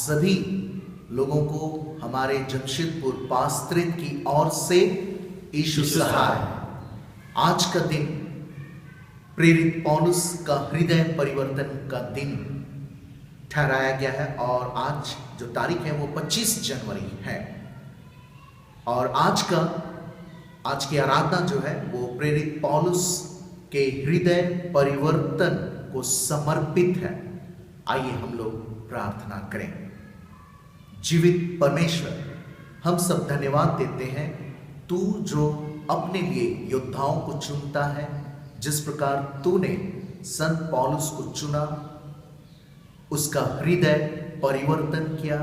सभी लोगों को हमारे जमशेदपुर पास्त्रित की ओर से यीशु सहाय। आज का दिन प्रेरित पौलुस का हृदय परिवर्तन का दिन ठहराया गया है और आज जो तारीख है वो 25 जनवरी है। और आज की आराधना जो है वो प्रेरित पौलुस के हृदय परिवर्तन को समर्पित है। आइए हम लोग प्रार्थना करें। जीवित परमेश्वर, हम सब धन्यवाद देते हैं, तू जो अपने लिए योद्धाओं को चुनता है, जिस प्रकार तूने संत पौलुस को चुना, उसका हृदय परिवर्तन किया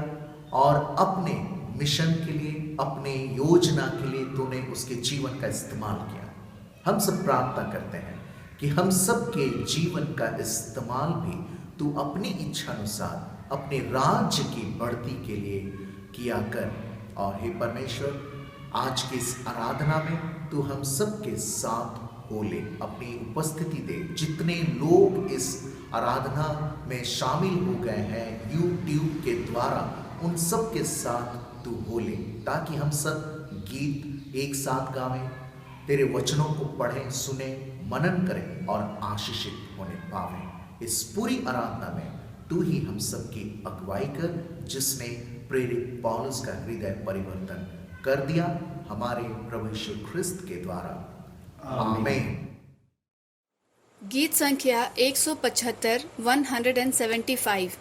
और अपने मिशन के लिए, अपने योजना के लिए तूने उसके जीवन का इस्तेमाल किया। हम सब प्रार्थना करते हैं कि हम सब के जीवन का इस्तेमाल भी तू अपनी इच्छा अनुसार अपने राज्य की बढ़ती के लिए किया कर। और हे परमेश्वर, आज की इस आराधना में तू हम सब के साथ हो ले, अपनी उपस्थिति दे। जितने लोग इस आराधना में शामिल हो गए हैं यूट्यूब के द्वारा, उन सब के साथ तू हो ले, ताकि हम सब गीत एक साथ गावें, तेरे वचनों को पढ़ें, सुने, मनन करें और आशीषित होने पावें। इस पूरी आराधना में तू ही हम सबकी अगुवाई कर, जिसने प्रेरित पौलुस का हृदय परिवर्तन कर दिया, हमारे प्रभु यीशु ख्रिस्त के द्वारा, आमीन। गीत संख्या 175 175।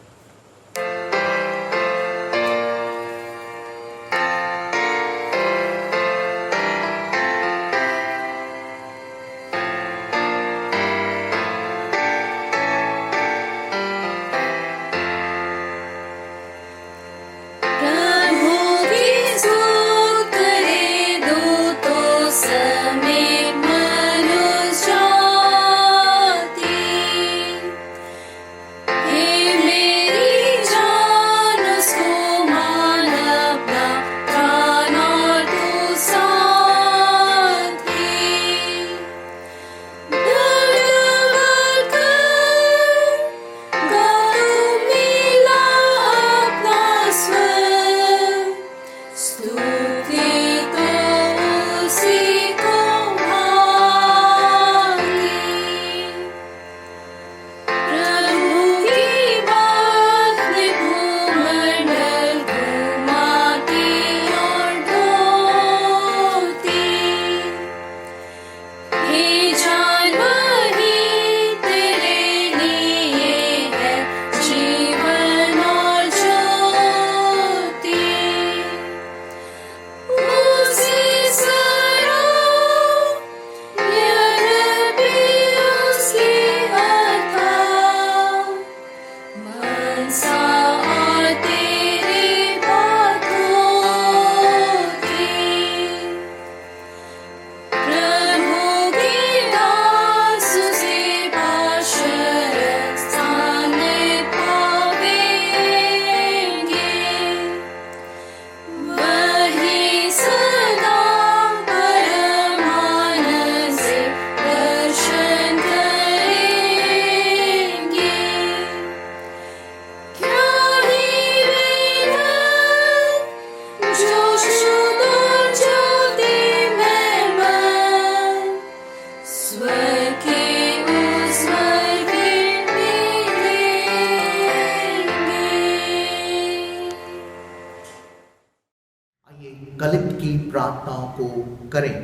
कलित की प्रार्थनाओं को करें।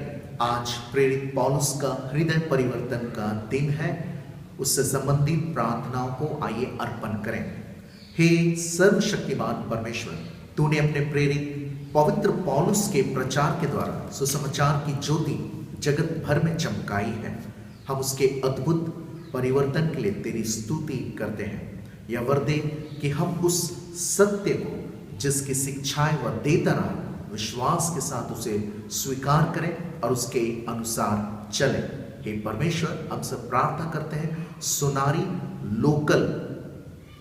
आज प्रेरित पौलुस का हृदय परिवर्तन का दिन है, उससे संबंधित प्रार्थनाओं को आइए अर्पण करें। हे सर्वशक्तिमान परमेश्वर, तूने अपने प्रेरित पवित्र पौलुस के प्रचार के द्वारा सुसमाचार की ज्योति जगत भर में चमकाई है। हम उसके अद्भुत परिवर्तन के लिए तेरी स्तुति करते हैं। यह वर दे कि हम उस सत्य को, जिसकी शिक्षाएं वह देता रहा, विश्वास के साथ उसे स्वीकार करें और उसके अनुसार चलें। हे परमेश्वर, हम सब प्रार्थना करते हैं सोनारी लोकल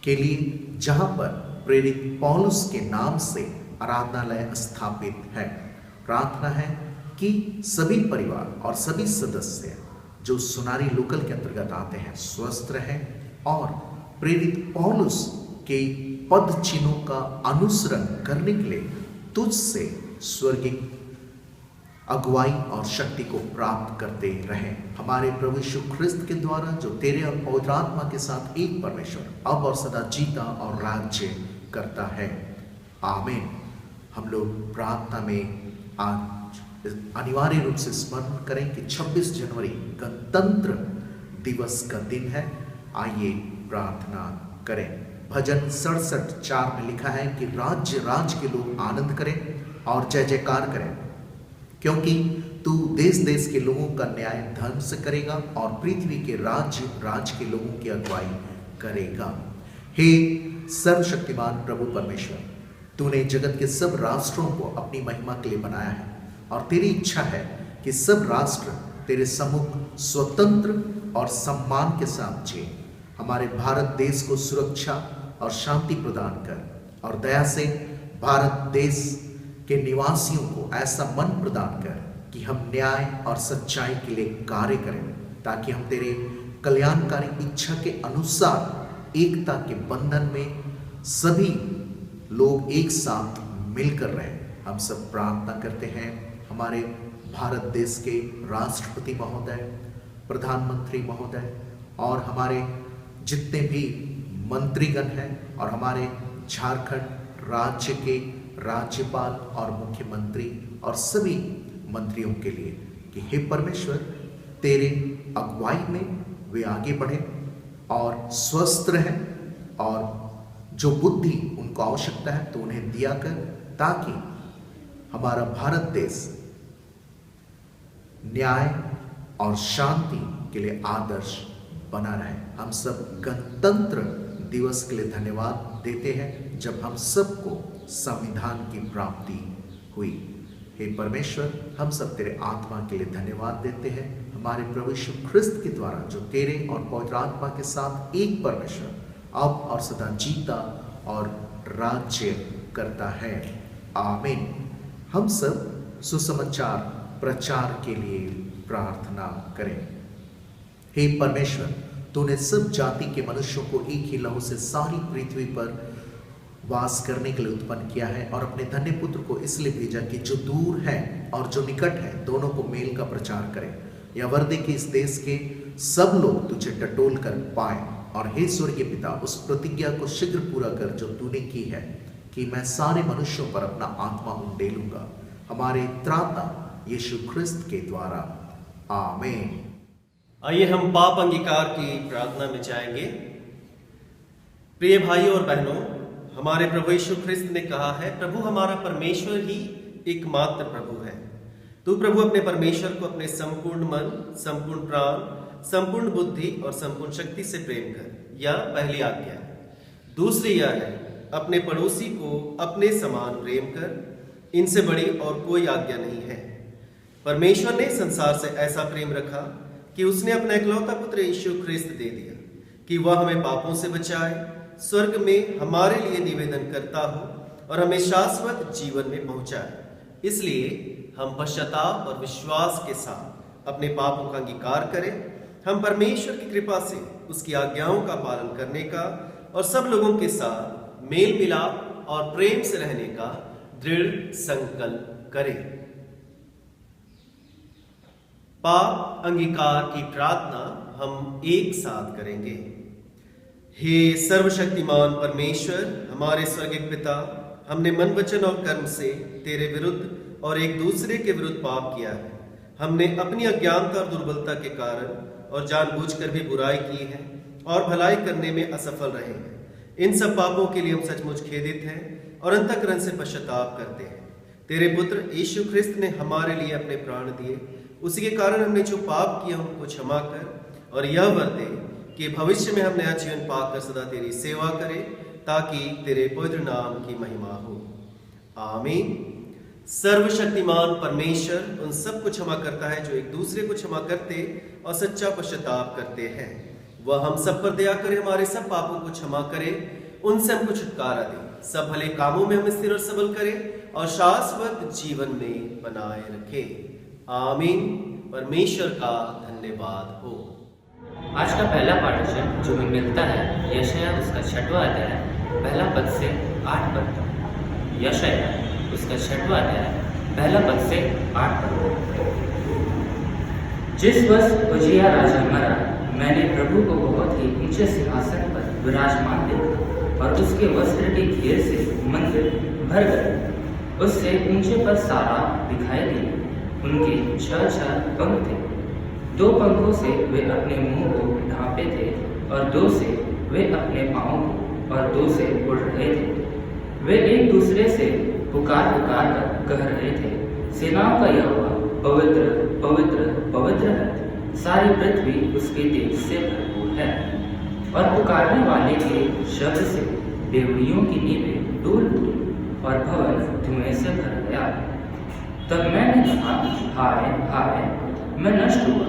के लिए, जहां पर प्रेरित पौलुस के नाम से आराधनालय स्थापित है। प्रार्थना है कि सभी परिवार और सभी सदस्य जो सोनारी लोकल के अंतर्गत आते हैं स्वस्थ रहें और प्रेरित पौलुस के पद चिन्हों का अनुसरण करने के लिए तुझसे स्वर्गीय अगुवाई और शक्ति को प्राप्त करते रहे। हमारे प्रभु यीशु ख्रिस्त के द्वारा जो तेरे और पवित्र आत्मा के साथ एक परमेश्वर अब और सदा जीता और राज्य करता है। आमीन। हम लोग प्रार्थना में आज अनिवार्य रूप से स्मरण करें कि 26 जनवरी गणतंत्र दिवस का दिन है। आइए प्रार्थना करें। भजन 67:4 में लिखा है कि राज्य के लोग आनंद करें और जय जयकार करें, क्योंकि तू देश देश के लोगों का न्याय धर्म से करेगा और पृथ्वी के राज्य के लोगों की अगुवाई करेगा। हे सर्वशक्तिमान प्रभु परमेश्वर, तूने जगत के सब राष्ट्रों को अपनी महिमा के लिए बनाया है और तेरी इच्छा है कि सब राष्ट्र तेरे सम्मुख स्वतंत्र और सम्मान के साथ जिए। हमारे भारत देश को सुरक्षा और शांति प्रदान कर और दया से भारत देश के निवासियों को ऐसा मन प्रदान कर कि हम न्याय और सच्चाई के लिए कार्य करें, ताकि हम तेरे कल्याणकारी इच्छा के अनुसार एकता के बंधन में सभी लोग एक साथ मिलकर रहें। हम सब प्रार्थना करते हैं हमारे भारत देश के राष्ट्रपति महोदय, प्रधानमंत्री महोदय और हमारे जितने भी मंत्रीगण हैं और हमारे झारखंड राज्य के राज्यपाल और मुख्यमंत्री और सभी मंत्रियों के लिए कि हे परमेश्वर, तेरे अगुवाई में वे आगे बढ़े और स्वस्थ रहें और जो बुद्धि उनको आवश्यकता है तो उन्हें दिया कर, ताकि हमारा भारत देश न्याय और शांति के लिए आदर्श बना रहे। हम सब गणतंत्र दिवस के लिए धन्यवाद देते हैं जब हम सबको संविधान की प्राप्ति हुई। हे परमेश्वर, हम सब तेरे आत्मा के लिए धन्यवाद देते हैं, हमारे प्रभु यीशु ख्रिस्त के द्वारा जो तेरे और पवित्र आत्मा के साथ एक परमेश्वर अब और सदा जीता और राज्य करता है। आमीन। हम सब सुसमाचार प्रचार के लिए प्रार्थना करें। हे परमेश्वर, तूने सब जाति के मनुष्यों को एक ही लहू से सारी पृथ्वी पर वास करने के लिए उत्पन्न किया है और अपने धन्य पुत्र को इसलिए भेजा कि जो दूर है और जो निकट है दोनों को मेल का प्रचार करें। या वर्दे के इस देश के सब लोग तुझे टटोल कर पाए। और हे स्वर्गीय पिता, उस प्रतिज्ञा को शीघ्र पूरा कर जो तूने की है कि मैं सारे मनुष्यों पर अपना आत्मा उंडेलूंगा, हमारे त्राता यीशु ख्रिस्त के द्वारा। आमीन। आइए हम पाप अंगीकार की प्रार्थना में जाएंगे। प्रिय भाइयों और बहनों, हमारे प्रभु यीशु ख्रिस्त ने कहा है, प्रभु हमारा परमेश्वर ही एकमात्र प्रभु है। तू प्रभु अपने परमेश्वर को अपने संपूर्ण मन, संपूर्ण प्राण, संपूर्ण बुद्धि और संपूर्ण शक्ति से प्रेम कर, यह पहली आज्ञा है। दूसरी यह है, अपने पड़ोसी को अपने समान प्रेम कर, इनसे बड़ी और कोई आज्ञा नहीं है। परमेश्वर ने संसार से ऐसा प्रेम रखा कि उसने अपना इकलौता पुत्र यीशु ख्रिस्त दे दिया कि वह हमें पापों से बचाए, स्वर्ग में हमारे लिए निवेदन करता हो और हमें शाश्वत जीवन में पहुंचाए। इसलिए हम पश्चाताप और विश्वास के साथ अपने पापों का अंगीकार करें। हम परमेश्वर की कृपा से उसकी आज्ञाओं का पालन करने का और सब लोगों के साथ मेल मिलाप और प्रेम से रहने का दृढ़ संकल्प करें। पाप अंगीकार की प्रार्थना हम एक साथ करेंगे। हे सर्वशक्तिमान परमेश्वर, हमारे स्वर्गीय पिता, हमने मन, वचन और कर्म से तेरे विरुद्ध और एक दूसरे के विरुद्ध पाप किया है। हमने अपनी अज्ञानता और दुर्बलता के कारण और जानबूझकर भी बुराई की है और भलाई करने में असफल रहे हैं। इन सब पापों के लिए हम सचमुच खेदित हैं और अंतःकरण से पश्चाताप करते हैं। तेरे पुत्र यीशु ख्रिस्त ने हमारे लिए अपने प्राण दिए, उसी के कारण हमने जो पाप किया उनको क्षमा कर और यह वर दे कि भविष्य में हम नया जीवन पाकर सदा तेरी सेवा करें, ताकि तेरे पवित्र नाम की महिमा हो। आमीन। सर्वशक्तिमान परमेश्वर उन सब को क्षमा करता है जो एक दूसरे को क्षमा करते और सच्चा पश्चाताप करते हैं। वह हम सब पर दया करे, हमारे सब पापों को क्षमा करे, उनसे हमको छुटकारा दे, सब भले कामों में हमें स्थिर और सबल करे और शाश्वत जीवन में बनाए रखे। आमीन। परमेश्वर का धन्यवाद हो। आज का पहला पाठवचन जो हमें मिलता है यशायाह उसका 6वां अध्याय पहला पद से 8 पद तक। यशायाह उसका 6वां अध्याय पहला पद से 8 पद तक। जिस वर्ष उजिया राजा मरा, मैंने प्रभु को बहुत ही ऊंचे सिंहासन पर विराजमान देखा और उसके वस्त्र के घेर से मंदिर भर गए। उससे ऊंचे पर सारा दिखाई दिए। उनके 6 पंख थे। 2 पंखों से वे अपने मुंह को ढांपे थे और 2 से वे अपने पाँव को और 2 से उड़ रहे थे। वे एक दूसरे से पुकार पुकार कर कह रहे थे, सेनाओं का यहोवा पवित्र पवित्र पवित्र है, सारी पृथ्वी उसके तेज से भरपूर है। और पुकारने वाले के शब्द से देवड़ियों की नींवें डूल उठी और भवन धुएं से भर गया। तब मैंने कहा, हाय हाय, मैं नष्ट हुआ,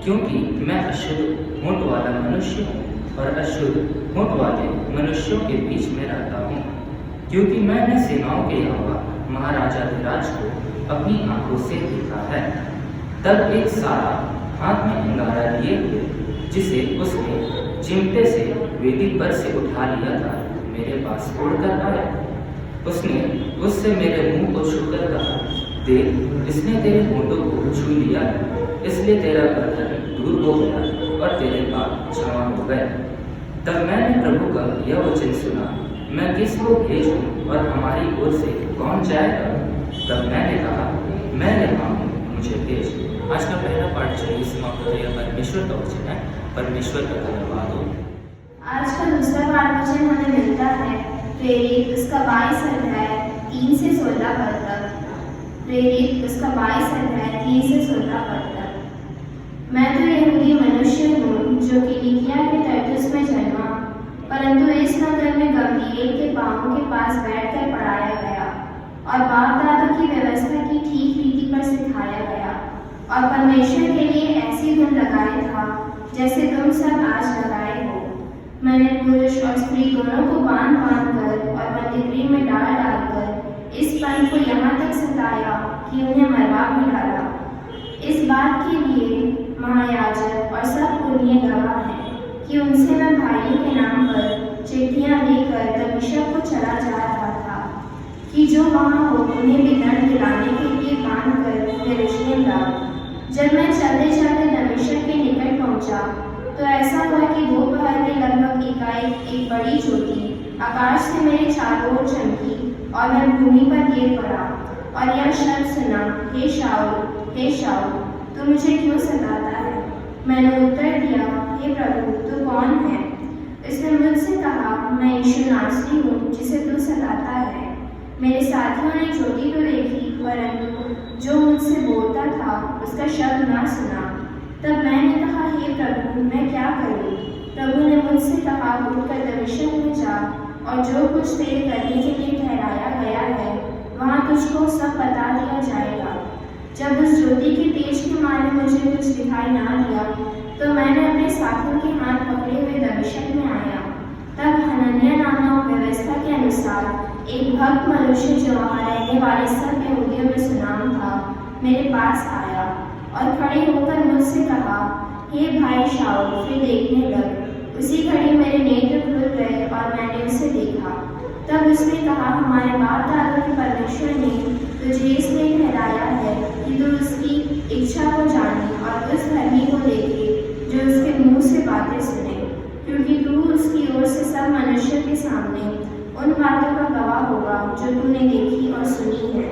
क्योंकि मैं अशुद्ध होंठ वाला मनुष्य हूँ और अशुद्ध होंठ वाले मनुष्यों के बीच में रहता हूँ, क्योंकि मैंने सेनाओं के यहोवा महाराजाधिराज को अपनी आंखों से देखा है। तब एक सारा हाथ में अंगारा लिए हुए, जिसे उसने चिमटे से वेदी पर से उठा लिया था, मेरे पास उड़कर आया। उसने उससे मेरे मुंह को छूकर कहा, देख, इसने तेरे होंठों को छू लिया, इसलिए तेरा बंधन दूर हो गया और तेरे पाप क्षमा हो गए। तब मैंने प्रभु का यह वचन सुना, मैं किसको भेजूं और हमारी ओर से कौन जाएगा? तब मैंने कहा, मैं यहाँ हूँ, मुझे भेज। आज का पहला पाठ चलिए समाप्त हो गया। परमेश्वर का वचन है, परमेश्वर का धन्यवाद हो। आज का दूसरा पाठ वचन हमें मिलता है प्रेरित उसका 22 अध्याय 3 से 16 पद तक। प्रेरित उसका 22 अध्याय 3 से 16 पद तक। मैं तो यहूदी मनुष्य हूँ जो किलिकिया के तरसुस में जन्मा, परंतु इस नगर में गमलीएल के पाँवों के पास बैठकर पढ़ाया गया और बाप दादा की व्यवस्था की ठीक रीति पर सिखाया गया और परमेश्वर के लिए ऐसी धुन लगाए था जैसे तुम सब आज लगाए हो। मैंने पुरुष और स्त्री दोनों को बांध कर और बंदीगृह में डाल कर इस पंथ को यहाँ तक सताया कि उन्हें मरवा भी डाला। इस बात के लिए महायाजक और सब पुण्य गवाह हैं कि उनसे मैं भाइयों के नाम पर चिट्ठियाँ लेकर दमिश्क को चला जा रहा था कि जो वहाँ हो उन्हें भी दंड दिलाने के लिए बांध कर यरूशलेम लाओ। जब मैं चलते चलते दमिश्क के निकट पहुँचा तो ऐसा हुआ कि दोपहर के लगभग एकाएक एक बड़ी ज्योति आकाश से मेरे चारों ओर चमकी और मैं भूमि पर गिर पड़ा और यह शब्द सुना, हे शाऊल, तू मुझे क्यों सताता है? मैंने उत्तर दिया, हे प्रभु, तू कौन है? उसने मुझसे कहा, मैं यीशु नासरी हूँ जिसे तू सताता है। मेरे साथियों ने ज्योति तो देखी, परंतु जो मुझसे बोलता था उसका शब्द ना सुना। तब मैंने कहा, हे प्रभु, मैं क्या करूँ? प्रभु ने मुझसे कहा, उठकर दमिश्क में जा और जो कुछ तेरे करने के लिए ठहराया गया है वहाँ तुझको सब बता दिया जाएगा। जब उस ज्योति के तेज के मारे मुझे कुछ दिखाई ना दिया तो मैंने अपने साथियों के हाथ पकड़े हुए दमिश्क में आया। तब हनन्याह नामक व्यवस्था के अनुसार एक भक्त मनुष्य जो वहाँ रहने वाले सब यहूदियों में सुनाम था मेरे पास आया और खड़े होकर मुझसे कहा, हे भाई शाऊल, फिर देखने लग। उसी घड़ी मेरे नेत्र खुल गए और मैंने उसे देखा। तब उसने कहा, हमारे बाप दादा के परमेश्वर ने तुझे इसलिए ठहराया है कि तू उसकी इच्छा को जाने और उस धर्मी को देखे जो उसके मुंह से बातें सुने, क्योंकि तू उसकी ओर से सब मनुष्य के सामने उन बातों का गवाह होगा जो तूने देखी और सुनी है।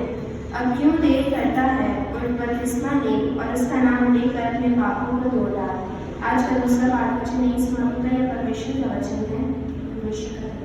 अब क्यों देर करता है? उठ बपतिस्मा ले और उसका नाम लेकर अपने पापों को धो डाल। आज का दूसरा पाठ वचन नहीं समाप्त है, परमेश्वर का वचन है। परमेश्वर का धन्यवाद।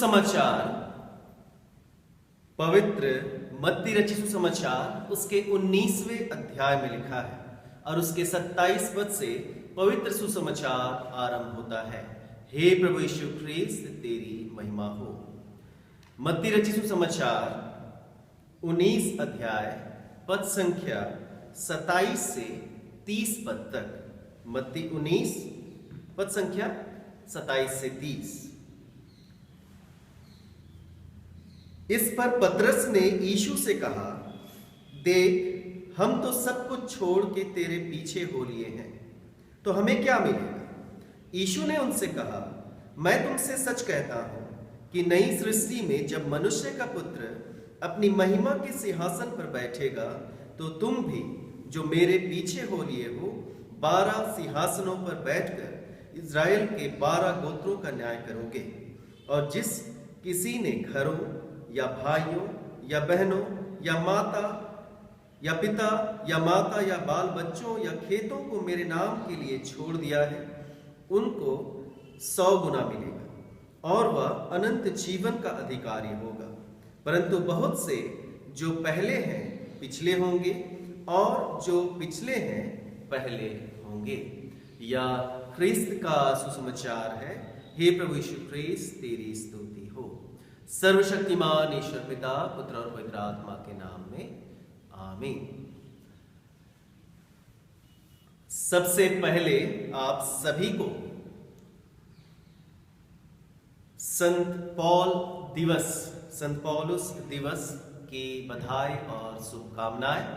सुसमाचार, पवित्र मत्ती रचित सुसमाचार उसके 19वें अध्याय में लिखा है और उसके 27 पद से पवित्र सुसमाचार आरंभ होता है। हे प्रभु यीशु ख्रीस्त तेरी महिमा हो। मत्ती रचित सुसमाचार 19 अध्याय पद संख्या 27 से 30 पद तक। मत्ती 19 पद संख्या 27 से 30। इस पर पतरस ने यीशु से कहा, देख, हम तो सब कुछ छोड़ के तेरे पीछे हो लिए हैं, तो हमें क्या मिलेगा? यीशु ने उनसे कहा, मैं तुमसे सच कहता हूं कि नई सृष्टि में जब मनुष्य का पुत्र अपनी महिमा के सिंहासन पर बैठेगा, तो तुम भी जो मेरे पीछे हो लिए हो 12 सिंहासनों पर बैठकर इज़राइल के 12 गोत्रों का न्याय करोगे। और जिस किसी ने घरों या भाइयों या बहनों या माता या पिता या माता या बाल बच्चों या खेतों को मेरे नाम के लिए छोड़ दिया है, उनको 100 गुना मिलेगा और वह अनंत जीवन का अधिकारी होगा। परंतु बहुत से जो पहले हैं पिछले होंगे और जो पिछले हैं पहले होंगे। या ख्रिस्त का सुसमाचार है। हे प्रभु यीशु ख्रिस्त तेरी स्तुति हो। सर्वशक्तिमान ईश्वर पिता, पुत्र और पवित्र आत्मा के नाम में आमीन। सबसे पहले आप सभी को संत पौलुस दिवस की बधाई और शुभकामनाएं।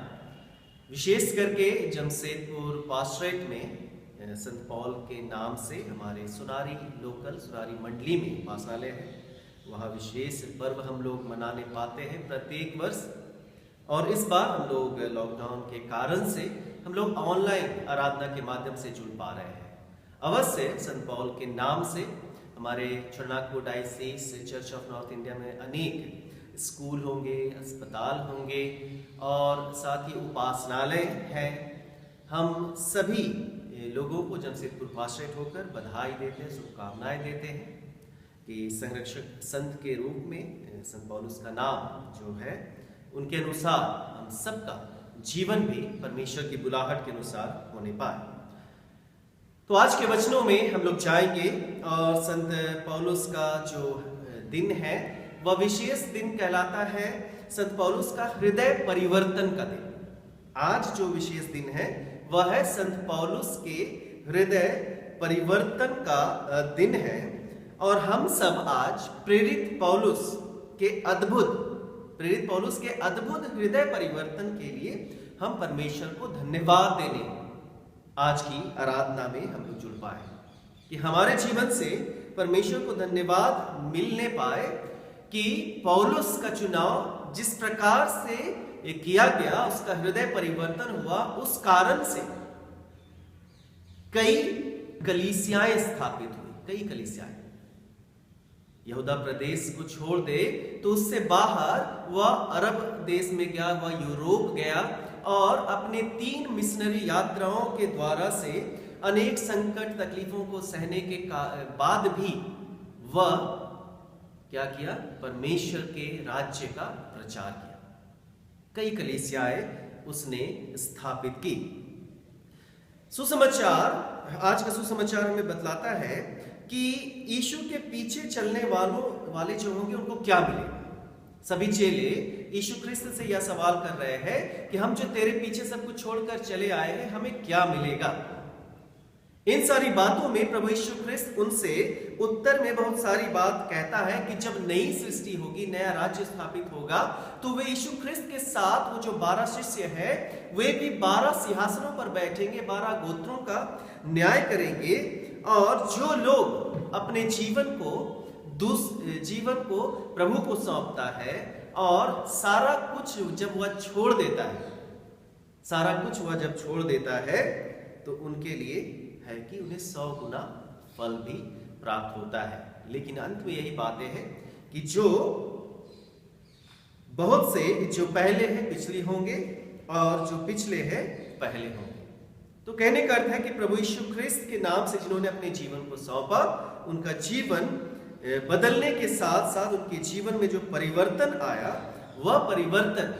विशेष करके जमशेदपुर पास्ट्रेट में संत पौल के नाम से हमारे सुनारी मंडली में उपासनालय है, वहाँ विशेष पर्व हम लोग मनाने पाते हैं प्रत्येक वर्ष। और इस बार हम लोग लॉकडाउन के कारण से हम लोग ऑनलाइन आराधना के माध्यम से जुड़ पा रहे हैं। अवश्य संत पौल के नाम से हमारे चरनाकपुर डायसीस चर्च ऑफ नॉर्थ इंडिया में अनेक स्कूल होंगे, अस्पताल होंगे और साथ ही उपासनालय हैं। हम सभी लोगों को जमशेदपुर पास्ट्रेट होकर बधाई देते हैं, शुभकामनाएं देते हैं कि संरक्षक संत के रूप में संत पौलुस का नाम जो है उनके अनुसार हम सबका जीवन भी परमेश्वर की बुलाहट के अनुसार होने पाए। तो आज के वचनों में हम लोग जाएंगे और संत पौलुस का जो दिन है वह विशेष दिन कहलाता है संत पौलुस का हृदय परिवर्तन का दिन। आज जो विशेष दिन है वह है संत पौलुस के हृदय परिवर्तन का दिन है। और हम सब आज प्रेरित पौलुस के अद्भुत हृदय परिवर्तन के लिए हम परमेश्वर को धन्यवाद देने आज की आराधना में हम लोग जुड़ पाए कि हमारे जीवन से परमेश्वर को धन्यवाद मिलने पाए कि पौलुस का चुनाव जिस प्रकार से किया गया, उसका हृदय परिवर्तन हुआ, उस कारण से कई कलीसियाएं स्थापित हुई। कई कलीसियाएं यहूदा प्रदेश को छोड़ दे तो उससे बाहर वह अरब देश में गया, वह यूरोप गया और अपने 3 मिशनरी यात्राओं के द्वारा से अनेक संकट तकलीफों को सहने के बाद भी वह क्या किया? परमेश्वर के राज्य का प्रचार किया। कई कलीसियाएं उसने स्थापित की। सुसमाचार, आज का सुसमाचार हमें बतलाता है कि यीशु के पीछे चलने वाले जो होंगे उनको क्या मिलेगा। सभी चेले यीशु ख्रिस्त से यह सवाल कर रहे हैं कि हम जो तेरे पीछे सब कुछ छोड़कर चले आए हैं, हमें क्या मिलेगा। इन सारी बातों में प्रभु यीशु ख्रिस्त उनसे उत्तर में बहुत सारी बात कहता है कि जब नई सृष्टि होगी, नया राज्य स्थापित होगा, तो वे यीशु ख्रिस्त के साथ वो जो 12 शिष्य है वे भी 12 सिंहासनों पर बैठेंगे, 12 गोत्रों का न्याय करेंगे। और जो लोग अपने जीवन को प्रभु को सौंपता है और सारा कुछ जब वह छोड़ देता है तो उनके लिए है कि उन्हें 100 गुना फल भी प्राप्त होता है। लेकिन अंत में यही बातें हैं कि जो बहुत से जो पहले हैं पिछले होंगे और जो पिछले हैं पहले होंगे। तो कहने का अर्थ है कि प्रभु यीशु ख्रिस्त के नाम से जिन्होंने अपने जीवन को सौंपा, उनका जीवन बदलने के साथ साथ उनके जीवन में जो परिवर्तन आया, वह परिवर्तन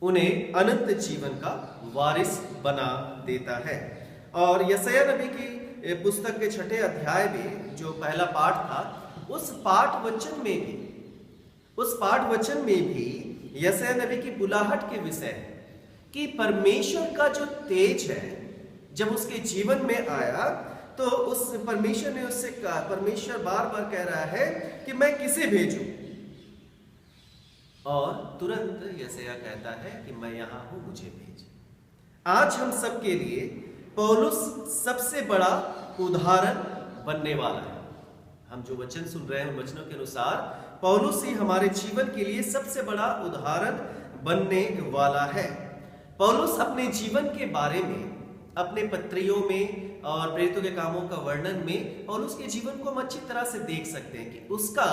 उन्हें अनंत जीवन का वारिस बना देता है। और यशायाह नबी की पुस्तक के 6 अध्याय में जो पहला पाठ था, उस पाठ वचन में भी यशायाह नबी की बुलाहट के विषय है कि परमेश्वर का जो तेज है जब उसके जीवन में आया तो उस परमेश्वर ने उससे कहा, परमेश्वर बार बार कह रहा है कि मैं किसे भेजूं, और तुरंत यशायाह कहता है कि मैं यहां हूं, मुझे भेज। आज हम सब के लिए पौलुस सबसे बड़ा उदाहरण बनने वाला है। हम जो वचन सुन रहे हैं उन वचनों के अनुसार पौलुस ही हमारे जीवन के लिए सबसे बड़ा उदाहरण बनने वाला है। पौलुस अपने जीवन के बारे में अपने पत्रियों में और प्रेरितों के कामों का वर्णन में पौलुस के जीवन को हम अच्छी तरह से देख सकते हैं कि उसका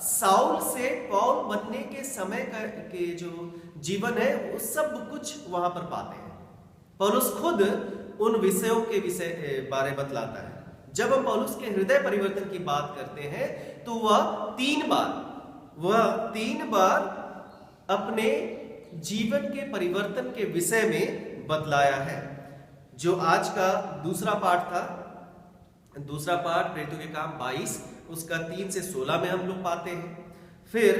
साउल से पौल बनने के समय के जो जीवन है वो सब कुछ वहां पर पाते हैं। पौलुस खुद उन विषयों के बारे बतलाता है। जब हम पौलुस के हृदय परिवर्तन की बात करते हैं तो वह तीन बार अपने जीवन के परिवर्तन के विषय में बतलाया है। जो आज का दूसरा पाठ था, दूसरा पाठ प्रेरितों के काम 22 उसका 3 से 16 में हम लोग पाते हैं। फिर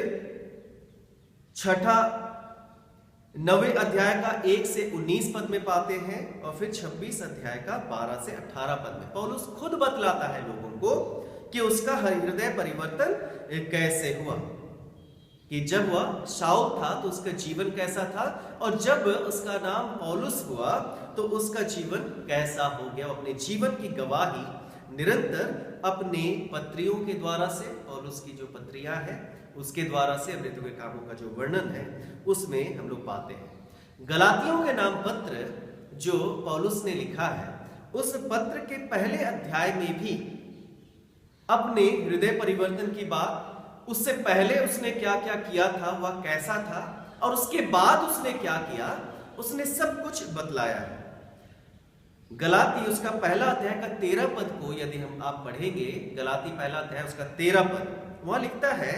9वें अध्याय का 1 से 19 पद में पाते हैं, और फिर 26 अध्याय का 12 से 18 पद में पौलुस खुद बतलाता है लोगों को कि उसका हृदय परिवर्तन कैसे हुआ, कि जब वह शाऊल था तो उसका जीवन कैसा था, और जब उसका नाम पौलुस हुआ तो उसका जीवन कैसा हो गया। अपने जीवन की गवाही निरंतर अपने पत्रियों के द्वारा से, पौलुस की जो पत्रियां हैं उसके द्वारा से, प्रेरितों के कामों का जो वर्णन है उसमें हम लोग पाते हैं। गलातियों के नाम पत्र जो पौलुस ने लिखा है, उस पत्र के पहले अध्याय में भी अपने हृदय परिवर्तन की बात, उससे पहले उसने क्या क्या किया था, वह कैसा था, और उसके बाद उसने क्या किया, उसने सब कुछ बतलाया है। गलाती उसका पहला अध्याय का 13 पद को यदि आप पढ़ेंगे, गलाती पहला अध्याय उसका 13 पद, वहां लिखता है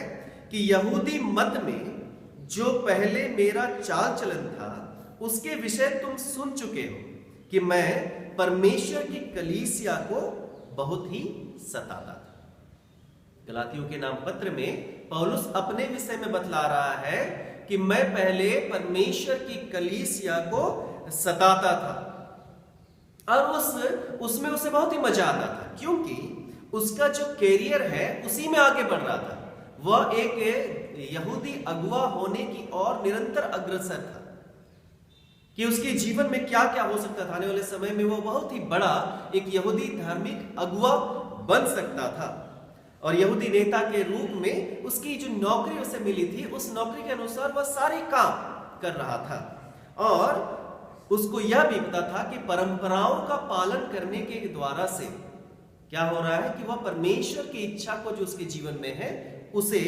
कि यहूदी मत में जो पहले मेरा चाल चलन था उसके विषय तुम सुन चुके हो कि मैं परमेश्वर की कलीसिया को बहुत ही सताता था। गलातियों के नाम पत्र में पौलुस अपने विषय में बतला रहा है कि मैं पहले परमेश्वर की कलीसिया को सताता था, और उसमें उसे बहुत ही मजा आता था, क्योंकि उसका जो कैरियर है उसी में आगे बढ़ रहा था। वह एक यहूदी अगुवा होने की ओर निरंतर अग्रसर था कि उसके जीवन में क्या क्या हो सकता था। आने वाले समय में वो बहुत ही बड़ा एक यहूदी धार्मिक अगुवा बन सकता था, और यहूदी नेता के रूप में उसकी जो नौकरी उसे मिली थी, उस नौकरी के अनुसार वह सारे काम कर रहा था, और उसको यह भी पता था कि परंपराओं का पालन करने के द्वारा से क्या हो रहा है कि वह परमेश्वर की इच्छा को जो उसके जीवन में है उसे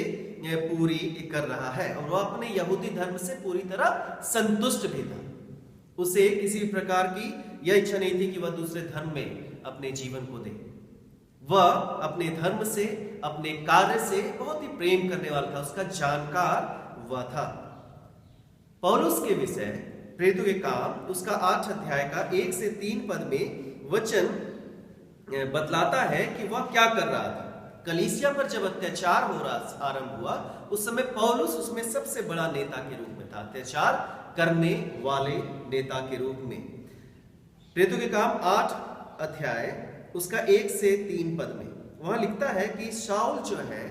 पूरी कर रहा है, और वह अपने यहूदी धर्म से पूरी तरह संतुष्ट भी था। उसे किसी प्रकार की यह इच्छा नहीं थी कि वह दूसरे धर्म में अपने जीवन को दे। वह अपने धर्म से, अपने कार्य से बहुत ही प्रेम करने वाला था, उसका जानकार वह था। पौलुस के विषय प्रेरितों के काम उसका 8 अध्याय का 1 से 3 पद में वचन बतलाता है कि वह क्या कर रहा था। कलीसिया पर जब अत्याचार हो रहा आरंभ हुआ, उस समय पौलुस उसमें सबसे बड़ा नेता के रूप में था, अत्याचार करने वाले नेता के रूप में। प्रेरितों के काम 8 अध्याय उसका 1 से 3 पद में वहां लिखता है कि शाऊल जो है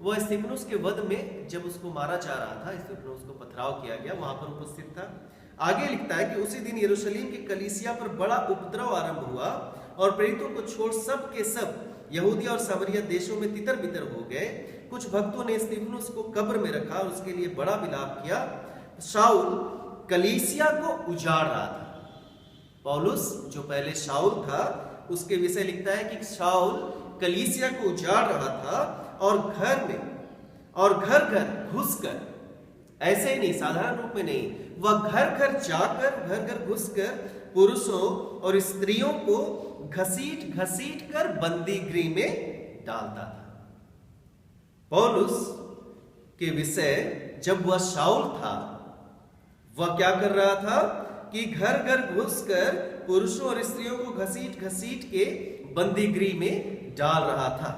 वह स्तिफनुस के वध में जब उसको मारा जा रहा था, स्तिफनुस को पथराव किया गया, वहां पर उपस्थित था। आगे लिखता है कि उसी दिन यरूशलेम की कलीसिया पर बड़ा उपद्रव आरंभ हुआ, और प्रेरितों को छोड़ सब के सब यहूदिया और सामरिया देशों में तितर बितर हो गए। कुछ भक्तों ने स्तिफनुस को कब्र में रखा और उसके लिए बड़ा विलाप किया। शाऊल कलीसिया को उजाड़ रहा था। पौलुस जो पहले शाऊल था उसके विषय लिखता है कि शाऊल कलीसिया को उजाड़ रहा था, और घर में और घर घर घुसकर, ऐसे ही नहीं, साधारण रूप में नहीं, वह घर घर जाकर, घर घर घुसकर पुरुषों और स्त्रियों को घसीट घसीट कर बंदी गृह में डालता था। पौलुस के विषय जब वह शाऊल था, वह क्या कर रहा था कि घर घर घुसकर पुरुषों और स्त्रियों को घसीट घसीट के बंदी गृह में डाल रहा था।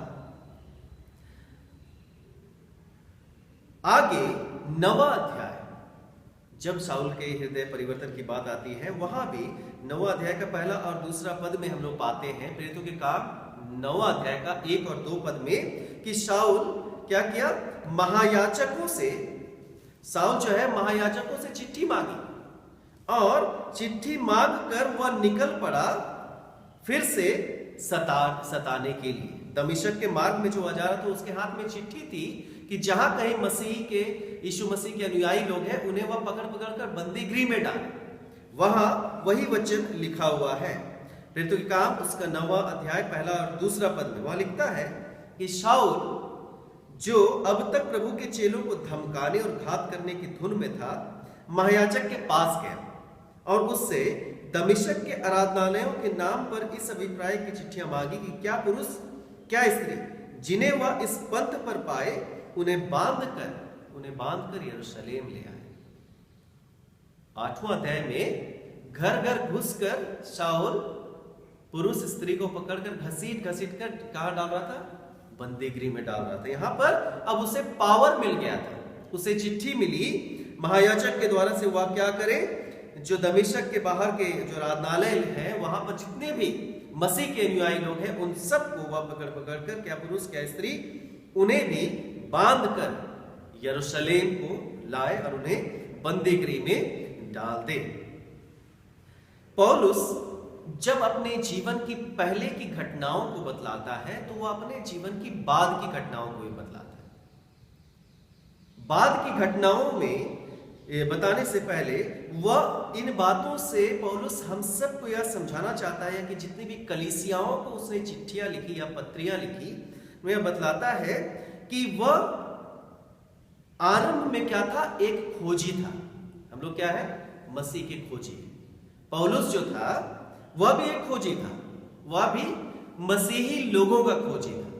आगे 9वां अध्याय, जब शाऊल के हृदय परिवर्तन की बात आती है, वहां भी 9वां अध्याय का पहला और दूसरा पद में हम लोग पाते हैं, प्रेरितों के काम 9वां अध्याय का 1 और 2 पद में, कि शाऊल क्या किया, महायाजकों से, शाऊल जो है महायाजकों से चिट्ठी मांगी और चिट्ठी मांग कर वह निकल पड़ा फिर से सताने के लिए। दमिश्क के मार्ग में जो जा रहा था उसके हाथ में चिट्ठी थी कि जहां कहीं यीशु मसीह के अनुयायी लोग हैं उन्हें वह पकड़ पकड़ कर बंदी गृह में डाले। वहां वही वचन लिखा हुआ है, प्रेरितों के काम उसका 9वां अध्याय पहला और दूसरा पद में वहां लिखता है कि शाऊल जो अब तक प्रभु के चेलों को धमकाने और घात करने की धुन में था, महायाजक के पास गया और उससे दमिश्क के आराधनालयों के नाम पर इस अभिप्राय की चिट्ठियां मांगी कि क्या पुरुष क्या स्त्री जिन्हें वह इस पंथ पर पाए उन्हें बांधकर यरूशलेम ले आए। 8वां अध्याय में घर घर घुसकर शाऊल पुरुष स्त्री को पकड़कर घसीट कर कहां डाल रहा था, बंदी गृह में डाल रहा था। यहां पर अब उसे पावर मिल गया था, उसे चिट्ठी मिली महायाजक के द्वारा से वह क्या करे, जो दमिश्क के बाहर के जो आराधनालय है वहां पर जितने भी मसीह के अनुयायी लोग हैं उन सबको वह पकड़ कर, क्या पुरुष क्या स्त्री, उन्हें भी बांध कर यरूशलेम को लाए और उन्हें बंदी गृह में डाल दे। पौलुस जब अपने जीवन की पहले की घटनाओं को बतलाता है तो वह अपने जीवन की बाद की घटनाओं को भी बतलाता है। बाद की घटनाओं में बताने से पहले वह इन बातों से पौलुस हम सबको यह समझाना चाहता है कि जितनी भी कलीसियाओं को उसने चिट्ठियां लिखी या पत्रियां लिखी, वह बतलाता है कि वह आरंभ में क्या था, एक खोजी था। हम लोग क्या है, मसीह के खोजी। पौलुस जो था वह भी एक खोजी था, वह भी मसीही लोगों का खोजी था।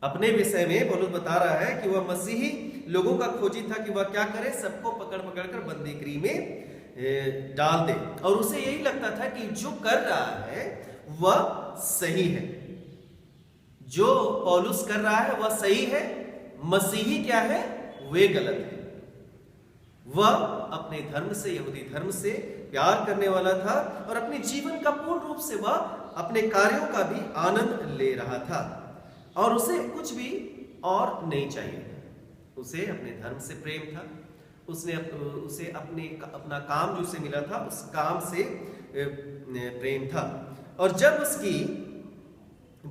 अपने विषय में पौलुस बता रहा है कि वह मसीही लोगों का खोजी था कि वह क्या करे, सबको पकड़ पकड़ कर बंदी गृह में डाल दे। और उसे यही लगता था कि जो कर रहा है वह सही है, जो पौलुस कर रहा है वह सही है, मसीही क्या है, वे गलत है। वह अपने धर्म से, यहूदी धर्म से प्यार करने वाला था और अपने जीवन का पूर्ण रूप से वह अपने कार्यों का भी आनंद ले रहा था और उसे कुछ भी और नहीं चाहिए। उसे अपने धर्म से प्रेम था, उसे अपना काम जो उसे मिला था उस काम से प्रेम था। और जब उसकी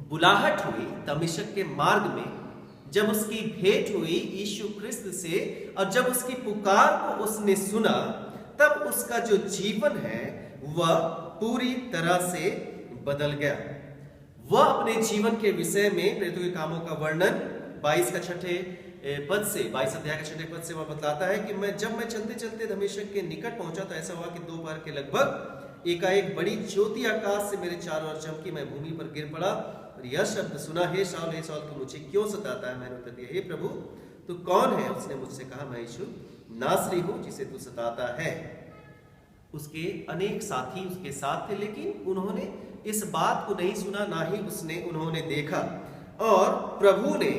बुलाहट हुई दमिश्क के मार्ग में, जब उसकी भेंट हुई यीशु ख्रिस्त से और जब उसकी पुकार को उसने सुना, तब उसका जो जीवन है वह पूरी तरह से बदल गया। वह अपने जीवन के विषय में प्रेरितों के कामों का वर्णन 22 का 6 पद से, 22 अध्याय के 6 पद से वह बतलाता है कि जब मैं चलते चलते दमिश्क के निकट पहुंचा तो ऐसा हुआ कि दोपहर के लगभग एकाएक बड़ी ज्योति आकाश से मेरे चारों ओर चमकी, मैं भूमि पर गिर पड़ा और यह शब्द सुना, हे शाऊल तू मुझे क्यों सताता है? मैंने उत्तर दिया, हे प्रभु तू कौन है? उसने मुझसे कहा, मैं यीशु नासरी हूं जिसे तू सताता है। उसके अनेक साथी उसके साथ थे, लेकिन उन्होंने इस बात को नहीं सुना, ना ही उन्होंने देखा। और प्रभु ने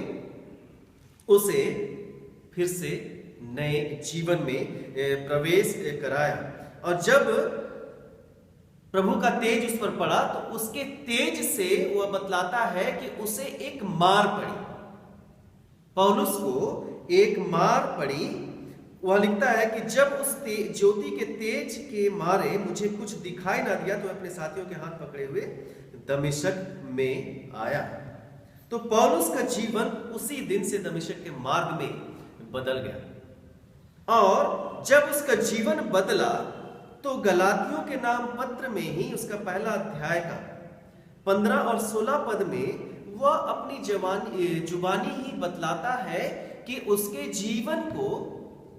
उसे फिर से नए जीवन में प्रवेश कराया। और जब प्रभु का तेज उस पर पड़ा तो उसके तेज से वह बतलाता है कि उसे एक मार पड़ी, पौलुस को एक मार पड़ी। वह लिखता है कि जब उस ज्योति के तेज के मारे मुझे कुछ दिखाई ना दिया तो अपने साथियों के हाथ पकड़े हुए दमिश्क में आया। तो पौलुस का जीवन उसी दिन से दमिश्क के मार्ग में बदल गया। और जब उसका जीवन बदला तो गलातियों के नाम पत्र में ही उसका पहला अध्याय का 15 और 16 पद में वह अपनी जुबानी ही बतलाता है कि उसके जीवन को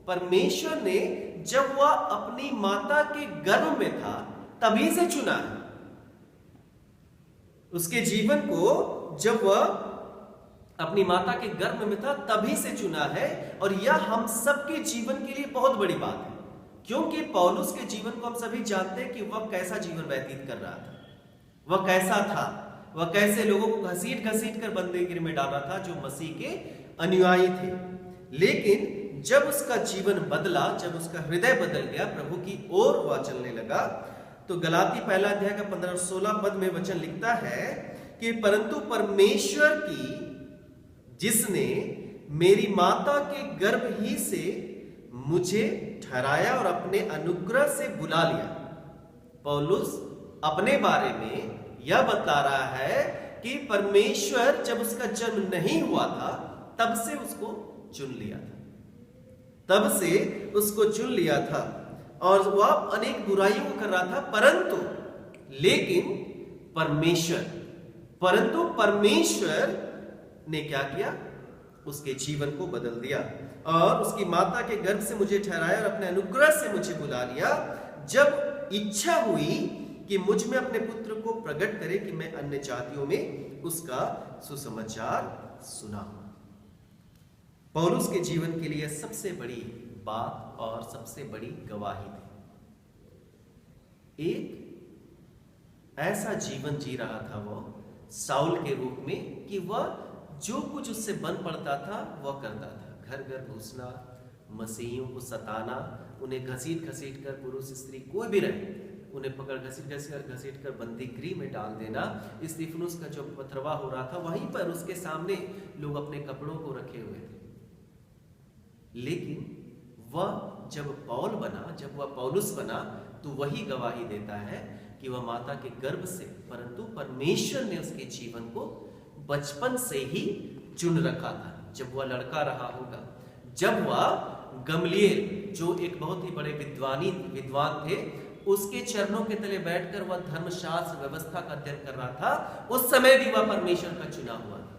परमेश्वर ने जब वह अपनी माता के गर्भ में था तभी से चुना है। उसके जीवन को जब वह अपनी माता के गर्भ में था तभी से चुना है, और यह हम सबके जीवन के लिए बहुत बड़ी बात है, क्योंकि पौलुस के जीवन को हम सभी जानते हैं कि वह कैसा जीवन व्यतीत कर रहा था, वह कैसा था, वह कैसे लोगों को घसीट घसीट कर बंदीगृह में डाल रहा था जो मसीह के अनुयायी थे। लेकिन जब उसका जीवन बदला, जब उसका हृदय बदल गया, प्रभु की ओर वह चलने लगा, तो गलाती पहला अध्याय का 15 और 16 पद में वचन लिखता है कि परंतु परमेश्वर की, जिसने मेरी माता के गर्भ ही से मुझे ठहराया और अपने अनुग्रह से बुला लिया। पौलुस अपने बारे में यह बता रहा है कि परमेश्वर जब उसका जन्म नहीं हुआ था तब से उसको चुन लिया था, तब से उसको चुन लिया था, और वह अनेक बुराइयों को कर रहा था, परंतु परमेश्वर ने क्या किया, उसके जीवन को बदल दिया और उसकी माता के गर्भ से मुझे ठहराया और अपने अनुग्रह से मुझे बुला लिया, जब इच्छा हुई कि मुझ में अपने पुत्र को प्रकट करे कि मैं अन्य जातियों में उसका सुसमाचार सुनाऊं। पौलुस के जीवन के लिए सबसे बड़ी बात और सबसे बड़ी गवाही थी। एक ऐसा जीवन जी रहा था वो साउल के रूप में कि वह जो कुछ उससे बन पड़ता था वह करता था। घर घर घुसना, मसीहियों को सताना, उन्हें घसीट घसीट कर, पुरुष स्त्री कोई भी रहे, उन्हें पकड़ घसीट कर बंदी गृह में डाल देना। स्तिफनुस का जो पथरवा हो रहा था वहीं पर उसके सामने लोग अपने कपड़ों को रखे हुए थे। लेकिन वह जब पौल बना, जब वह पौलुस बना, तो वही गवाही देता है कि वह माता के गर्भ से, परंतु परमेश्वर ने उसके जीवन को बचपन से ही चुन रखा था। जब वह लड़का रहा होगा, जब वह गमलीएल जो एक बहुत ही बड़े विद्वान थे, उसके चरणों के तले बैठकर वह धर्मशास्त्र व्यवस्था का अध्ययन कर रहा था, उस समय भी वह परमेश्वर का चुना हुआ था।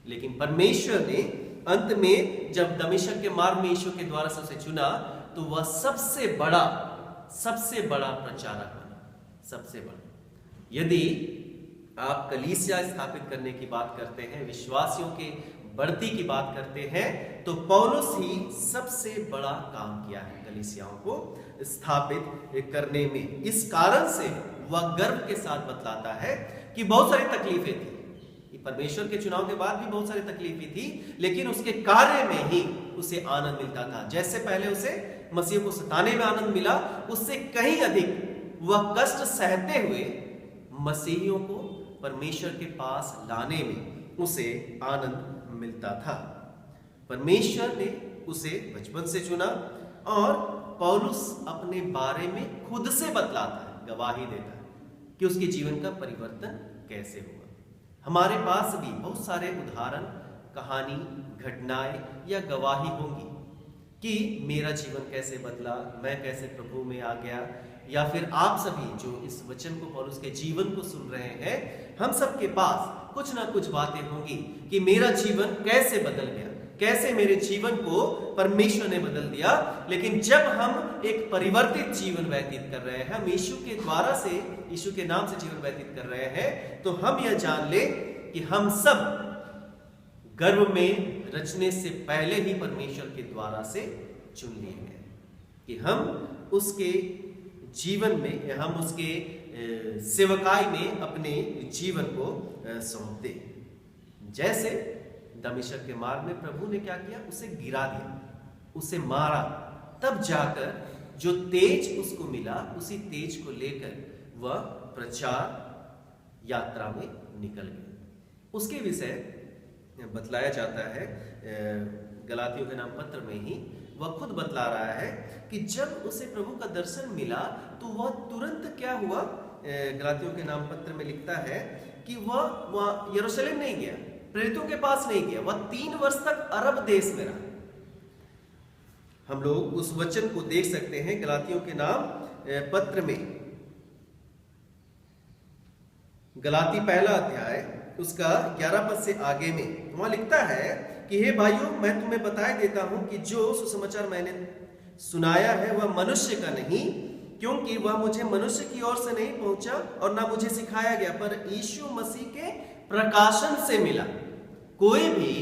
लेकिन परमेश्वर ने अंत में जब दमिश्क के मार्ग में यीशु के द्वारा से उसे चुना, तो वह सबसे बड़ा प्रचारक बना, सबसे बड़ा। यदि आप कलीसिया स्थापित करने की बात करते हैं, विश्वासियों के बढ़ती की बात करते हैं, तो पौलुस ही सबसे बड़ा काम किया है कलीसियाओं को स्थापित करने में। इस कारण से वह गर्व के साथ बतलाता है कि बहुत सारी तकलीफें थी, परमेश्वर के चुनाव के बाद भी बहुत सारी तकलीफें थी, लेकिन उसके कार्य में ही उसे आनंद मिलता था। जैसे पहले उसे मसीह को सताने में आनंद मिला, उससे कहीं अधिक वह कष्ट सहते हुए मसीहियों को परमेश्वर के पास लाने में उसे आनंद मिलता था। परमेश्वर ने उसे बचपन से चुना, और पौलुस अपने बारे में खुद से बतलाता है, गवाही देता है कि उसके जीवन का परिवर्तन कैसे हुआ। हमारे पास भी बहुत सारे उदाहरण, कहानी, घटनाएं या गवाही होंगी कि मेरा जीवन कैसे बदला, मैं कैसे प्रभु में आ गया, या फिर आप सभी जो इस वचन को, पौलुस के जीवन को सुन रहे हैं, हम सबके पास कुछ ना कुछ बातें होंगी कि मेरा जीवन कैसे बदल गया, कैसे मेरे जीवन को परमेश्वर ने बदल दिया। लेकिन जब हम एक परिवर्तित जीवन व्यतीत कर रहे हैं, हम यीशु के द्वारा से, यीशु के नाम से जीवन व्यतीत कर रहे हैं, तो हम यह जान ले कि हम सब गर्भ में रचने से पहले ही परमेश्वर के द्वारा से चुन लिए गए, कि हम उसके जीवन में, हम उसके सेवकाई में अपने जीवन को सौंप दें। जैसे दमिश्क के मार्ग में प्रभु ने क्या किया, उसे गिरा दिया, उसे मारा, तब जाकर जो तेज उसको मिला, उसी तेज को लेकर वह प्रचार यात्रा में निकल गया। उसके विषय बतलाया जाता है गलातियों के नाम पत्र में ही। वह खुद बतला रहा है कि जब उसे प्रभु का दर्शन मिला तो वह तुरंत क्या हुआ, गलातियों के नाम पत्र में लिखता है कि वह यरूशलेम नहीं गया, प्रेरितों के पास नहीं गया, वह 3 वर्ष तक अरब देश में रहा। हम लोग उस वचन को देख सकते हैं गलातियों के नाम पत्र में, गलाती पहला अध्याय उसका 11 पद से आगे में वहां लिखता है कि हे भाइयों, मैं तुम्हें बताए देता हूं कि जो सुसमाचार मैंने सुनाया है वह मनुष्य का नहीं, क्योंकि वह मुझे मनुष्य की ओर से नहीं पहुंचा और ना मुझे सिखाया गया, पर यीशु मसीह के प्रकाशन से मिला। कोई भी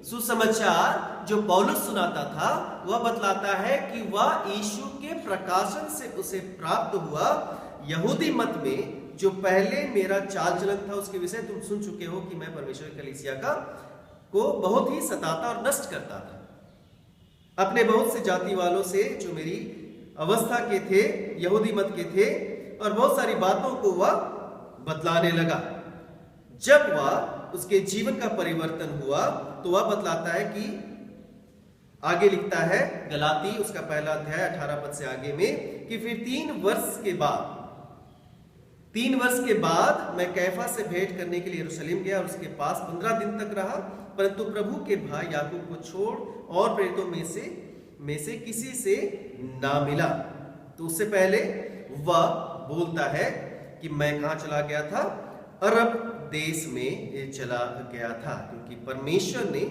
सुसमाचार जो पौलुस सुनाता था वह बतलाता है कि वह यीशु के प्रकाशन से उसे प्राप्त हुआ। यहूदी मत में जो पहले मेरा चाल चलन था उसके विषय तुम सुन चुके हो कि मैं परमेश्वर की कलीसिया को बहुत ही सताता और नष्ट करता था। अपने बहुत से जाति वालों से जो मेरी अवस्था के थे, यहूदी मत के थे, और बहुत सारी बातों को वह बतलाने लगा। जब वह उसके जीवन का परिवर्तन हुआ तो वह बतलाता है कि आगे लिखता है गलाती उसका पहला अध्याय 18 पद से आगे में कि फिर 3 वर्ष के बाद मैं कैफा से भेंट करने के लिए यरूशलेम गया और उसके पास 15 दिन तक रहा, परंतु प्रभु के भाई याकूब को छोड़ और प्रेरितों में से किसी से ना मिला। तो उससे पहले वह बोलता है कि मैं कहां चला गया था, अरब देश में चला गया था, क्योंकि परमेश्वर ने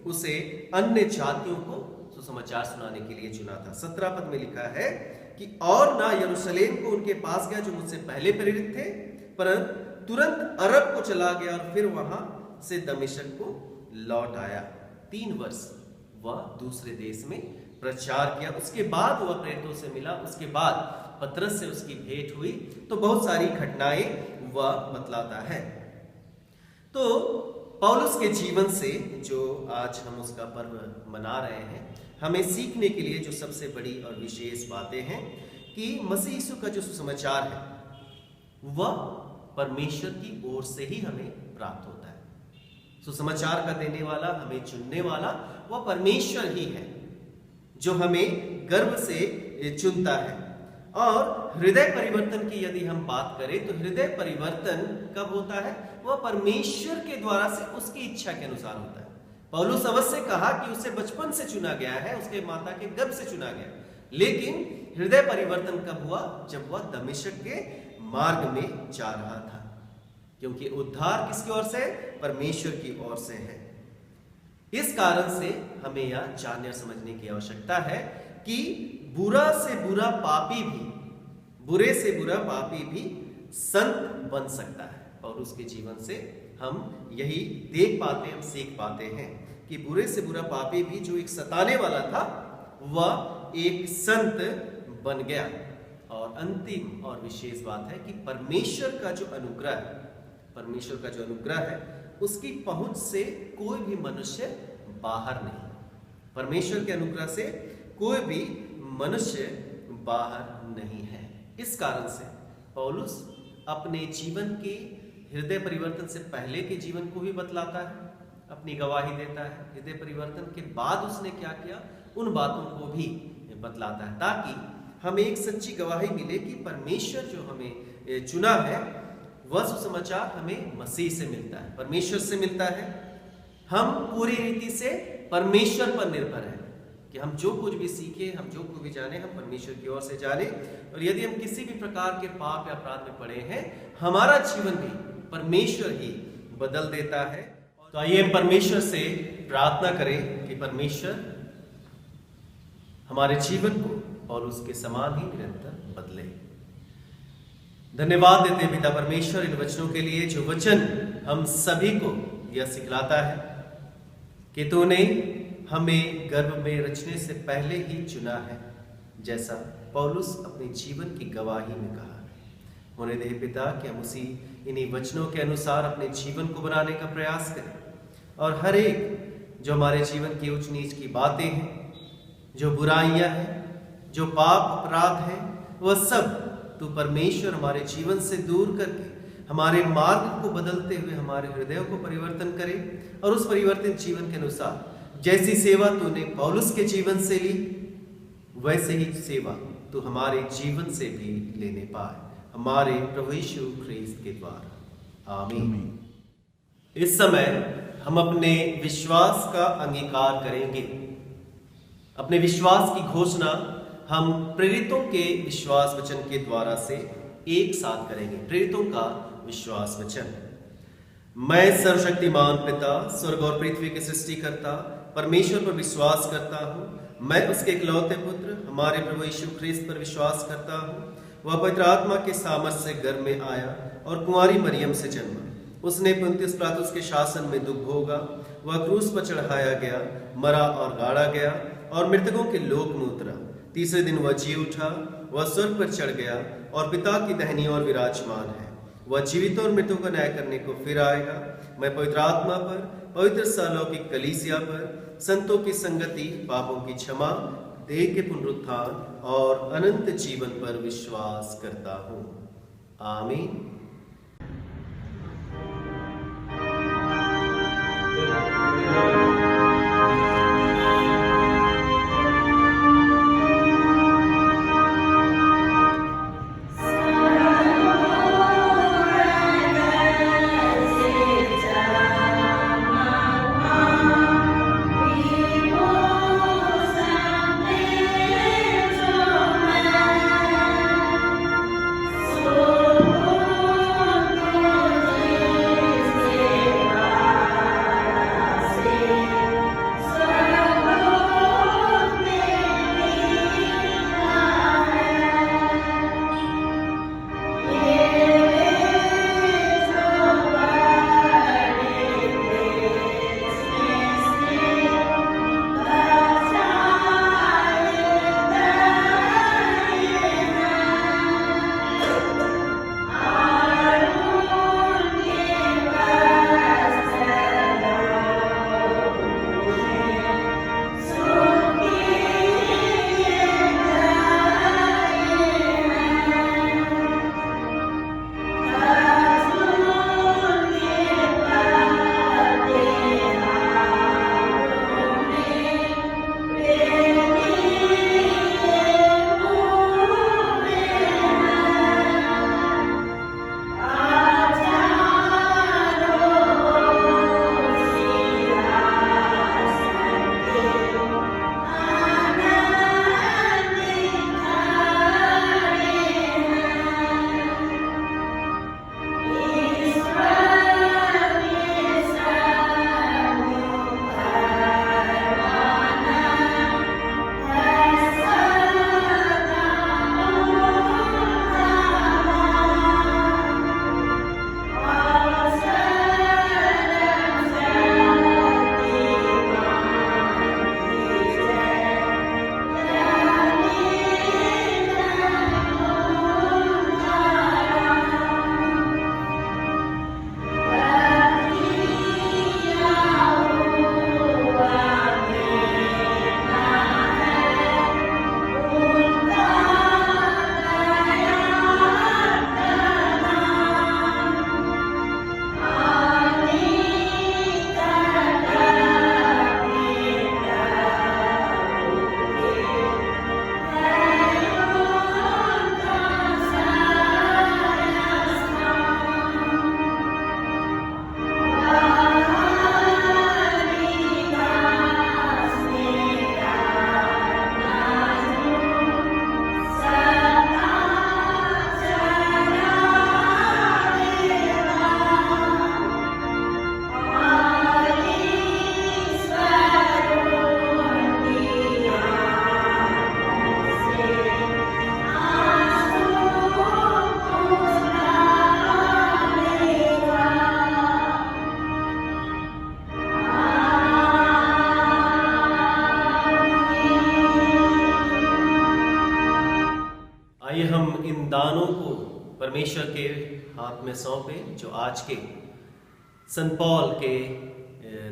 उसे अन्य जातियों को सुसमाचार सुनाने के लिए चुना था। 17 पद में लिखा है कि और ना यरूशलेम को उनके पास गया जो मुझसे पहले प्रेरित थे, परंतु तुरंत अरब को चला गया और फिर वहां से दमिश्क को लौट आया। 3 वर्ष वह दूसरे देश में प्रचार किया। उसके बाद वह प्रेरितों से मिला, उसके बाद पतरस से उसकी भेंट हुई। तो बहुत सारी घटनाएं वह बतलाता है। तो पौलुस के जीवन से जो आज हम उसका पर्व मना रहे हैं, हमें सीखने के लिए जो सबसे बड़ी और विशेष बातें हैं कि मसीह यीशु का जो सुसमाचार है वह परमेश्वर की ओर से ही हमें प्राप्त होता है। सुसमाचार का देने वाला, हमें चुनने वाला वह परमेश्वर ही है, जो हमें गर्व से चुनता है। और हृदय परिवर्तन की यदि हम बात करें तो हृदय परिवर्तन कब होता है? वह परमेश्वर के द्वारा से उसकी इच्छा के अनुसार होता है। पौलुस अवश्य कहा कि उसे बचपन से चुना गया है, उसके माता के गर्भ से चुना गया, लेकिन हृदय परिवर्तन कब हुआ? जब वह दमिश्क के मार्ग में जा रहा था, क्योंकि उद्धार किसकी ओर से? परमेश्वर की ओर से है। इस कारण से हमें यह जानने और समझने की आवश्यकता है कि बुरा से बुरा पापी भी, बुरे से बुरा पापी भी संत बन सकता है। और उसके जीवन से हम यही देख पाते, हम सीख पाते हैं कि बुरे से बुरा पापी भी जो एक सताने वाला था वह एक संत बन गया। और अंतिम और विशेष बात है कि परमेश्वर का जो अनुग्रह है, परमेश्वर का जो अनुग्रह है उसकी पहुंच से कोई भी मनुष्य बाहर नहीं। परमेश्वर के अनुग्रह से कोई भी मनुष्य बाहर नहीं है। इस कारण से पौलुस अपने जीवन के हृदय परिवर्तन से पहले के जीवन को भी बतलाता है, अपनी गवाही देता है। हृदय परिवर्तन के बाद उसने क्या किया, उन बातों को भी बतलाता है, ताकि हमें एक सच्ची गवाही मिले कि परमेश्वर जो हमें चुना है वह सुसमाचार हमें मसीह से मिलता है, परमेश्वर से मिलता है। हम पूरी रीति से परमेश्वर पर निर्भर है कि हम जो कुछ भी सीखे, हम जो कुछ भी जाने, हम परमेश्वर की ओर से जाने। और यदि हम किसी भी प्रकार के पाप या अपराध में पड़े हैं, हमारा जीवन भी परमेश्वर ही बदल देता है। तो आइए हम परमेश्वर से प्रार्थना करें कि परमेश्वर हमारे जीवन को और उसके समान ही निरंतर बदले। धन्यवाद देते हैं पिता परमेश्वर इन वचनों के लिए, जो वचन हम सभी को यह सिखलाता है कि तूने हमें गर्भ में रचने से पहले ही चुना है, जैसा पौलुस अपने जीवन की गवाही में कहा। होने दे पिता कि हम उसी इन्हीं वचनों के अनुसार अपने जीवन को बनाने का प्रयास करें, और हर एक जो हमारे जीवन की ऊंच नीच की बातें हैं, जो बुराइयां हैं, जो पाप अपराध हैं, वह सब तू परमेश्वर हमारे जीवन से दूर करके हमारे मार्ग को बदलते हुए हमारे हृदयों को परिवर्तन करे। और उस परिवर्तित जीवन के अनुसार जैसी सेवा तूने पौलुस के जीवन से ली, वैसे ही सेवा तू हमारे जीवन से भी लेने पाए, हमारे प्रभु यीशु ख्रीस्त के द्वारा, आमीन। इस समय हम अपने विश्वास का अंगीकार करेंगे। अपने विश्वास की घोषणा हम प्रेरितों के विश्वास वचन के द्वारा से एक साथ करेंगे। प्रेरितों का विश्वास वचन। मैं सर्वशक्तिमान पिता, स्वर्ग और पृथ्वी के सृष्टिकर्ता परमेश्वर पर विश्वास करता हूँ। मैं उसके इकलौते पुत्र हमारे प्रभु यीशु ख्रीस्त पर विश्वास करता हूँ। वह पवित्र आत्मा के सामर्थ से गर्भ में आया और कुंवारी मरियम से जन्मा। उसने पुन्तियुस पिलातुस के शासन में दुख भोगा, वह क्रूस पर चढ़ाया गया, मरा और गाड़ा गया और मृतकों के लोक में उतरा। तीसरे दिन वह जी उठा, वह स्वर्ग पर चढ़ गया और पिता की दाहिनी ओर विराजमान है। वह जीवितों और मृतों का न्याय करने को फिर आएगा। मैं पवित्र आत्मा पर, पवित्र सालौकिक कलीसिया पर, संतों की संगति, पापों की क्षमा, देह के पुनरुत्थान और अनंत जीवन पर विश्वास करता हूँ। आमीन। परमेश्वर के हाथ में सौंपे, जो आज के संत पौल के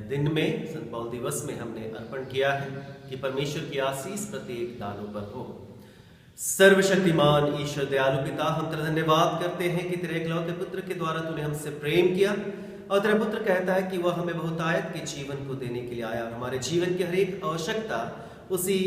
दिन में, संत पौल दिवस में हमने अर्पण किया है, कि परमेश्वर की आशीष प्रत्येक दानों पर हो। सर्वशक्तिमान ईश्वर दयालु पिता, हम तेरा धन्यवाद करते हैं कि तेरे इकलौते पुत्र के द्वारा तूने हमसे प्रेम किया, और तेरा पुत्र कहता है कि वह हमें बहुतायत के जीवन को देने के लिए आया, और हमारे जीवन की हर एक आवश्यकता उसी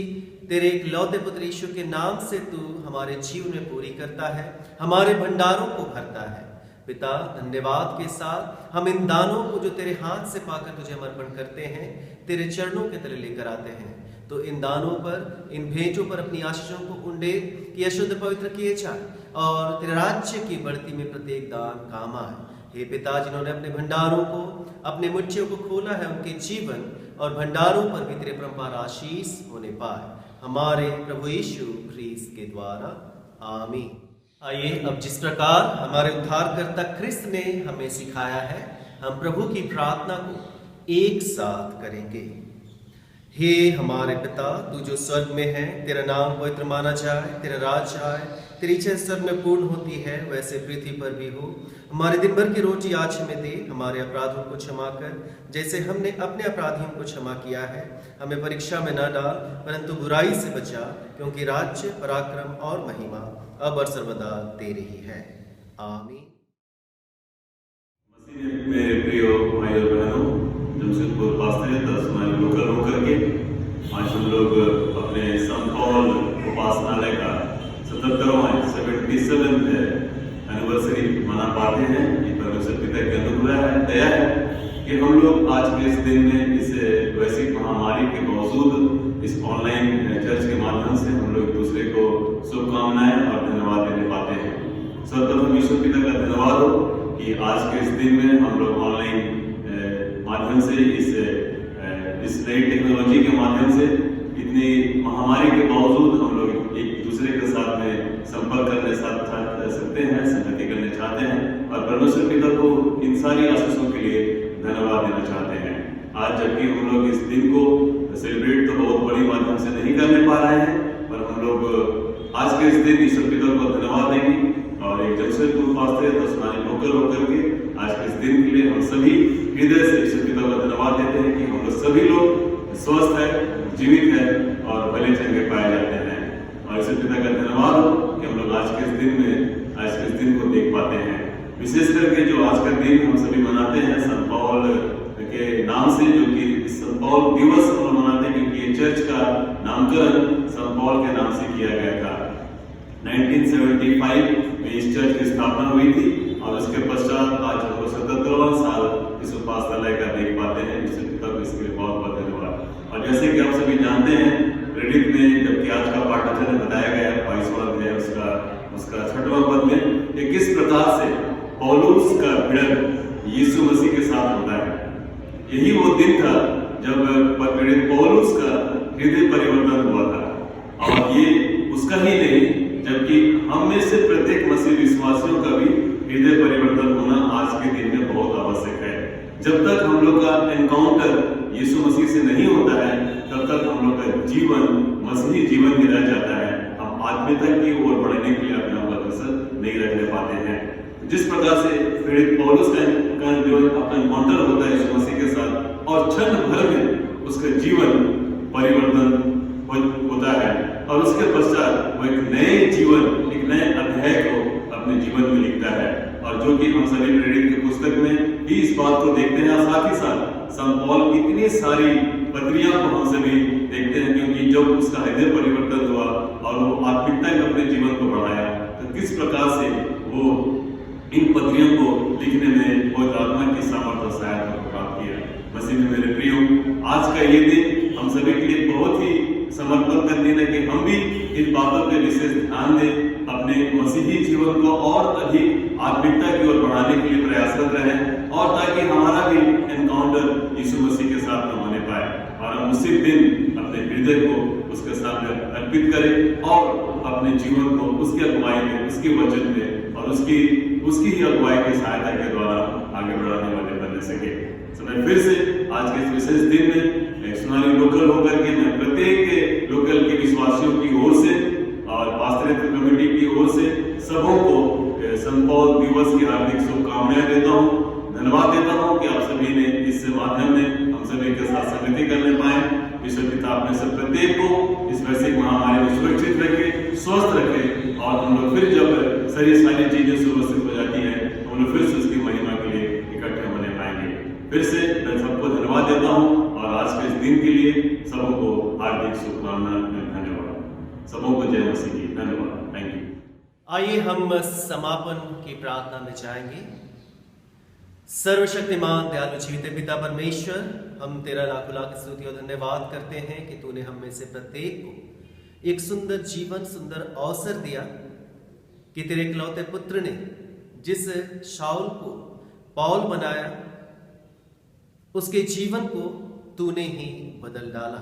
तेरे इकलौते पुत्र यीशु के नाम से तू हमारे जीवन में पूरी करता है, हमारे भंडारों को भरता है। पिता, धन्यवाद के साथ हम इन दानों को जो तेरे हाथ से पाकर तुझे अर्पण करते हैं, तेरे चरणों के तले लेकर आते हैं, तो इन दानों पर, इन भेंटों पर अपनी आशीषों को उंडेल कि अशुद्ध पवित्र किए जाए, और तेरे राज्य की बढ़ती में प्रत्येक दान काम आए। हे पिता, जिन्होंने अपने भंडारों को, अपने मुट्ठियों को खोला है, उनके जीवन और भंडारों पर भी तेरे परम्पार आशीष होने पाए, हमारे प्रभु यीशु ख्रीस्त के द्वारा, आमीन। आइए, अब जिस प्रकार हमारे उद्धारकर्ता क्रिस्त ने हमें सिखाया है, हम प्रभु की प्रार्थना को एक साथ करेंगे। हे हमारे पिता, तू जो स्वर्ग में है, तेरा नाम पवित्र माना जाए, तेरा राज आए, तेरी इच्छा स्वर्ग में पूर्ण होती है वैसे पृथ्वी पर भी हो। हमारे दिन भर की रोटी आज हमें दे, हमारे अपराधों को क्षमा कर जैसे हमने अपने अपराधियों को क्षमा किया है। हमें परीक्षा में न डाल परंतु बुराई से बचा, क्योंकि राज्य, पराक्रम और महिमा अब और सर्वदा तेरी ही है। आमीन। मेरे प्रिय भाई और बहनों, जमशेदपुर पास्ते 10 माइल लोकल होकर के आज हम लोग अपने संत पॉल उपासनालय का 77वें एनिवर्सरी मना पाते हैं। ये परमेश्वर पिता की अनुग्रह है, दया है कि हम लोग आज के इस दिन में इस वैश्विक महामारी के बावजूद इस ऑनलाइन चर्च के माध्यम से हम लोग एक दूसरे को शुभकामनाएं और धन्यवाद देने पाते हैं। सर्वप्रथम ईश्वर पिता का धन्यवाद हो कि आज के इस दिन में हम लोग ऑनलाइन माध्यम से इस नई टेक्नोलॉजी के माध्यम से इतनी महामारी के बावजूद हम लोग एक दूसरे के साथ में संपर्क करने सकते हैं, संगति करने चाहते हैं और परमेश्वर पिता को इन सारी आशीषों के लिए धन्यवाद देना चाहते हैं। आज जबकि हम लोग इस दिन को सेलिब्रेट तो बहुत बड़ी माध्यम से नहीं करने पा रहे हैं, पर हम लोग आज के इस दिन ईश्वर पिता को धन्यवाद देंगे और एक जमशेदपुर पास्ते 10 माइल लोकल होकर के आज के इस दिन के लिए हम सभी हृदय से ईश्वर पिता को धन्यवाद देते हैं कि हम लोग सभी लोग स्वस्थ है, जीवित है और भले चंगे पाए जाते हैं। और ईश्वर पिता का धन्यवाद हो कि हम लोग आज के इस दिन को देख पाते हैं। विशेष करके जो आज का दिन हम सभी मनाते हैं संत पॉल के नाम से, जो कि संत पॉल दिवस हम लोग मनाते हैं क्योंकि ये चर्च का नामकरण संत पॉल के नाम से किया गया था। 1975 में इस चर्च की स्थापना हुई थी और उसके पश्चात आज हम लोग 77वां साल इस उपासनालय का देख पाते हैं। ईश्वर पिता को इसके लिए बहुत बहुत धन्यवाद। और जैसे कि आप सभी जानते हैं, प्रेरित में जबकि आज का पाठ वचन बताया गया 22वां अध्याय उसका 6वां पद में कि किस प्रकार से पौलुस का भिड़न यीशु मसीह के साथ होता है। यही वो दिन था जब प्रेरित पौलुस का हृदय परिवर्तन हुआ था और ये उसका ही नहीं जबकि हम में से प्रत्येक मसीह विश्वासियों का भी हृदय परिवर्तन होना आज के दिन में बहुत आवश्यक है। जब तक हम लोग का एनकाउंटर यीशु मसीह से नहीं होता है तब तक हम लोग का जीवन मसीही जीवन ही रह जाता है। हम आत्मीयता की ओर बढ़ने के लिए अपना अग्रसर नहीं रखने पाते हैं। जिस प्रकार से प्रेरित पौलुस का जो अपना एनकाउंटर होता है यीशु मसीह के साथ और क्षण भर में उसका जीवन परिवर्तन होता है और उसके पश्चात वो एक नए जीवन, एक नए अध्याय को अपने जीवन में लिखता है। और जो कि हम सभी प्रेरित की पुस्तक में भी इस बात को देखते हैं और साथ ही साथ संत पौल की इतनी सारी पत्रियां को हम सभी देखते हैं क्योंकि जब उसका हृदय परिवर्तन हुआ और वो आत्मिकता में अपने जीवन को बढ़ाया तो किस प्रकार से वो इन पत्रियों को लिखने में बहुत आत्मा की सामर्थ्य और सहायता को प्राप्त किया। मसीह में मेरे प्रियो, आज का ये दिन हम सभी के लिए बहुत ही समर्पण कर देना कि हम भी इन बातों पे विशेष ध्यान दें, अपने मसीही जीवन को और अधिक आत्मिकता की ओर बढ़ाने के लिए प्रयासरत रहें और ताकि हमारा भी एनकाउंटर यीशु मसीह के साथ न होने पाए और हम उसी दिन अपने हृदय को उसके सामने अर्पित करें और अपने जीवन को उसकी अगुवाई में, उसके वचन में और उसकी ही अगुवाई की सहायता के द्वारा आगे बढ़ाने वाले बनने सके। मैं फिर से आज के इस विशेष दिन में सुनारी लोकल होकर के मैं प्रत्येक लोकल के विश्वासियों की ओर से और पास्टरेट कमेटी की ओर से सबों को संत पौल दिवस की हार्दिक शुभकामनाएं देता हूँ। धन्यवाद देता हूँ कि आप सभी ने इस माध्यम में हम सभी के साथ संगति करने पाए। ईश्वर पिता अपने सब प्रत्येक को इस वैश्विक महामारी में सुरक्षित रखे, स्वस्थ रखे और हम लोग फिर जब सारी चीजें सुव्यवस्थित हो जाती है तो हम लोग फिर से उसकी महिमा के लिए इकट्ठे होने पाएंगे। फिर से मैं सबको धन्यवाद देता हूँ और आज के इस दिन के लिए सबों को हार्दिक शुभकामनाएं, धन्यवाद। सबों को जय मसीह की। धन्यवाद। Thank you. आइए हम समापन की प्रार्थना में जाएंगे। सर्वशक्तिमान दयालु जीवित पिता परमेश्वर, हम तेरा लाखों लाख स्तुति और धन्यवाद करते हैं कि तूने हम में से प्रत्येक को एक सुंदर जीवन, सुंदर अवसर दिया कि तेरे इकलौते पुत्र ने जिस शाऊल को पौल बनाया उसके जीवन को तूने ही बदल डाला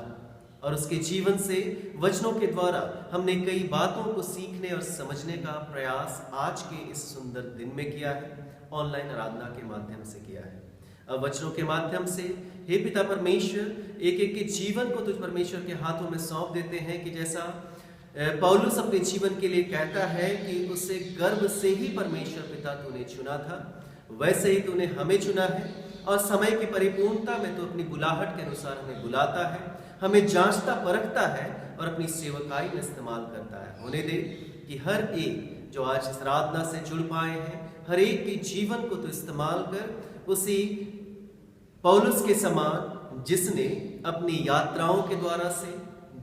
और उसके जीवन से वचनों के द्वारा हमने कई बातों को सीखने और समझने का प्रयास आज के इस सुंदर दिन में किया है, ऑनलाइन आराधना के माध्यम से किया है। अब वचनों के माध्यम से हे पिता परमेश्वर, एक एक के जीवन को तुझ परमेश्वर के हाथों में सौंप देते हैं कि जैसा पौलुस अपने जीवन के लिए कहता है कि उसे गर्भ से ही परमेश्वर पिता तूने चुना था, वैसे ही तूने हमें चुना है और समय की परिपूर्णता में तू अपनी बुलाहट के अनुसार हमें बुलाता है, हमें जांचता परखता है और अपनी सेवकाई में इस्तेमाल करता है। होने दे कि हर एक जो आज इस आराधना से जुड़ पाए हैं, हर एक के जीवन को तो इस्तेमाल कर उसी पौलुस के समान जिसने अपनी यात्राओं के द्वारा से,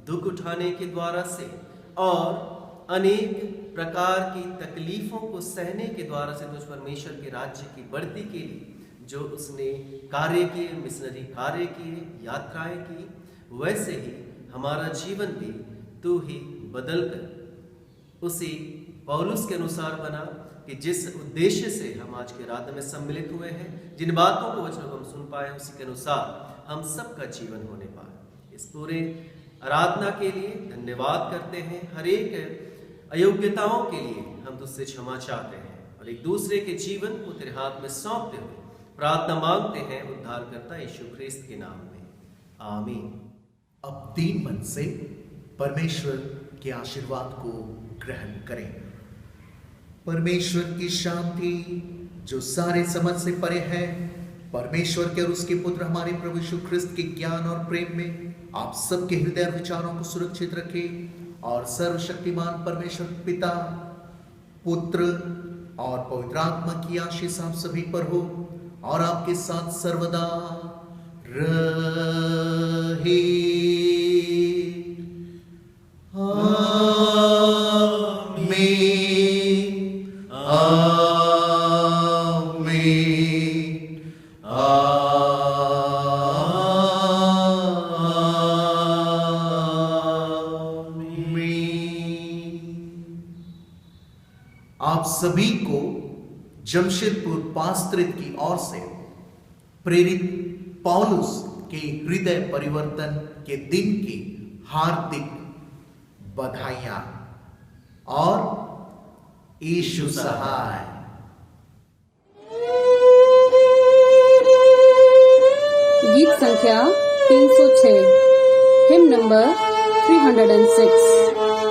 दुख उठाने के द्वारा से और अनेक प्रकार की तकलीफों को सहने के द्वारा से तुझ परमेश्वर के राज्य की बढ़ती के लिए जो उसने कार्य किए, मिशनरी कार्य किए, यात्राएं की, वैसे ही हमारा जीवन भी तू ही बदल कर उसी पौलुस के अनुसार बना कि जिस उद्देश्य से हम आज के आराधना में सम्मिलित हुए हैं, जिन बातों को वचनों को हम सुन पाए, उसी के अनुसार हम सबका जीवन होने पाए। इस पूरे आराधना के लिए धन्यवाद करते हैं। हर एक अयोग्यताओं के लिए हम तुझसे क्षमा चाहते हैं और एक दूसरे के जीवन को तेरे हाथ में सौंपते हुए प्रार्थना मांगते हैं उद्धारकर्ता यीशु ख्रिस्त के नाम में, आमीन। अब दीन मन से परमेश्वर के आशीर्वाद को ग्रहण करें। परमेश्वर की शांति जो सारे समझ से परे है, परमेश्वर के और उसके पुत्र हमारे प्रभु यीशु ख्रिस्त के ज्ञान और प्रेम में आप सबके हृदय और विचारों को सुरक्षित रखे और सर्वशक्तिमान परमेश्वर पिता, पुत्र और पवित्र आत्मा की आशीष आप सभी पर हो और आपके साथ सर्वदा रहे। आप सभी को जमशेदपुर पास्त्रित की ओर से प्रेरित पौलुस के हृदय परिवर्तन के दिन की हार्दिक बधाइयां और यीशु सहाय। गीत संख्या 306, हिम नंबर 306।